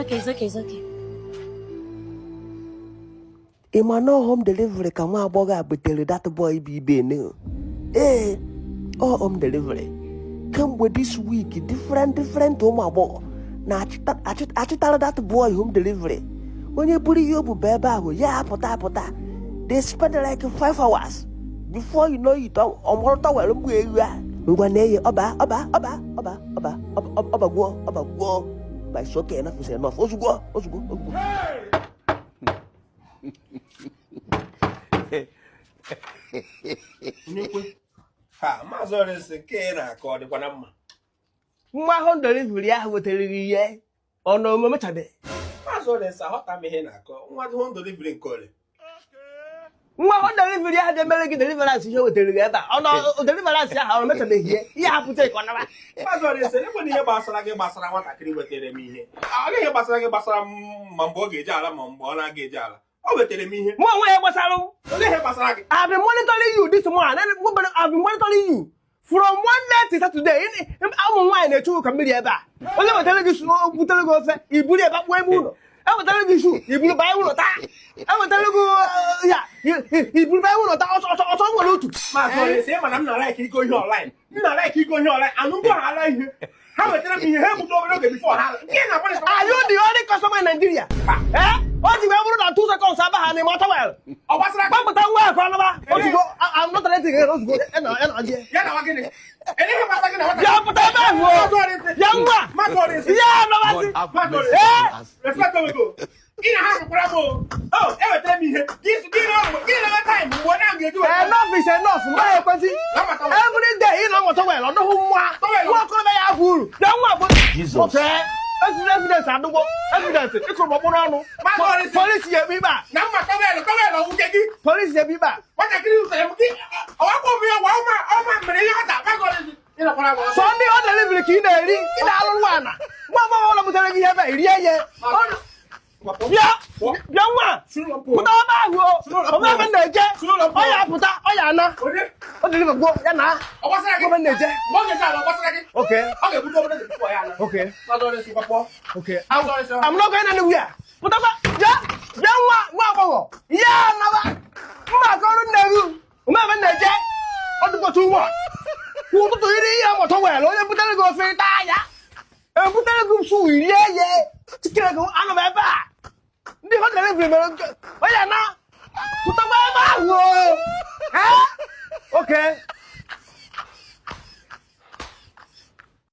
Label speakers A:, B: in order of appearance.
A: okay.
B: Imano home delivery ka nwa agbọghọ a butere that boy bụ ibe ne. All home delivery. Come this week, different ụmụ agbọghọ na achịtara that boy home delivery. Onye buru ihe o bu ebe ahụ ya apụta. They spend like 5 hours. Before you know it, ọmụrụta were mgbe ewu a. Ngwa na-eye ọba gwuo. By soke enough is enough. Ozugbo.
C: Ha, mazọrịsị nke na-akọ ọ dịkwa na mma.
B: Nwa ahụ delivery ahụ wetara gị ihe ọ na omume mechabe.
C: Mazọrịsị aghọta m ihe na-akọ nwa home delivery nke ole.
B: Nwa ahụ delivery ahụ na-emere gị deliverance ihe wetara gị ebe a ọ na deliverance ahụ ọ mechabeghị ihe hapụta ka ọ naba.
C: Mazọrịsị n'ebe ihe gbasara nwatakịrị wetara m ihe. Ọ gaghị gbasara m ma mgbe ọ ga-eje ala ma mgbe ọ na-aga eje ala. O wetara m ihe.
B: Mụ onwe ya gbasara m.
C: Olee ihe gbasara gị?
B: I've been monitoring you this morning. I've been monitoring you from Monday to Saturday. I'm wine na-echu ka mmiri ebe a. Onye wetara gị butere gị ofe, iburu ebe akpụ ebe ụlọ. Ewetara gị shu, iburu banye ụlọ taa. Ewetara gị ya, iburu banye ụlọ taa ọsọ nwere otu.
C: Mazọrịsị mana m na-like igo ihe online. Anụgo ha ala ihe. Ha wetara m ihe ha ebudo obere oge before ha.
B: Are you the only customer in Nigeria? O ji wee bụrụ na 2 seconds aba ha n'ime ọtọ wel.
C: Ọ gbasara gị?
B: Gbapụta nwa akụ anaba. Ozugbo, I'm not letting it ozugbo.
C: Ya na gịnị? Ihe gbasara gị na nwata.
B: Ya pụta ebe ahụ. Ya nwa.
C: Mazọrịsị.
B: Ya anabasị.
C: Reflect on go. Ị na ha rụkwara m. Ewetara m ihe. Gị na time mgbe ọ na-aga eju.
B: Enough is enough. Mma ekwesị. Every day ị na-amụta wel ọ dịghị nwa okorobịa ya bụ uru. Ya nwa bụ. Okay. Evidence adụgbọ. Evidence ịkụrụ ọkpụrụ ọnụ. Polisi ya ebe ikpe a.
C: Na mma tọwel nwuche gị.
B: Polisi ya ebe ikpe a.
C: Nwatakịrị ụtara m gị. Ọwakwa obi ya gwa ọma mere ihe ọta. Mazọrịsị. Ị nọkwara m.
B: Sọ ndị ọ delivery ka ị na-eri. Ị na-alụ nwaana. Nwa agbọghọ ụlọ butere gị ihe ebe a rie ihe. Bịa nwa. Pụta ọba ahụ o. Ọba ebe na-eje. Ọ ya apụta. Ọ ya ana. O deliver gbuo ya na.
C: Ọ gbasara gị.
B: Ọba na-eje.
C: Mgbe ọ ga-eje ala ọ gbasara gị.
B: Okay.
C: Ọ ga-ebute obere oge before ya ala.
B: Okay.
C: Mazọrịsị gbapọ.
B: Okay. I'm not going anywhere. Pụta ba. Bịa nwa agbọghọ. Ya naba. Mma aka ọrụ nne gị. Ọba ebe na-eje. Ọ dịkwa too much. Kwa ụtụtụ iri ihe amụta wel onye butere gị ofe taa ya. Ebutere gị nsu rie ye. Tikere gị anọ m ebe a. Ndị ọ delivery mere onye na pụtakwa ebe ahụ. Okay.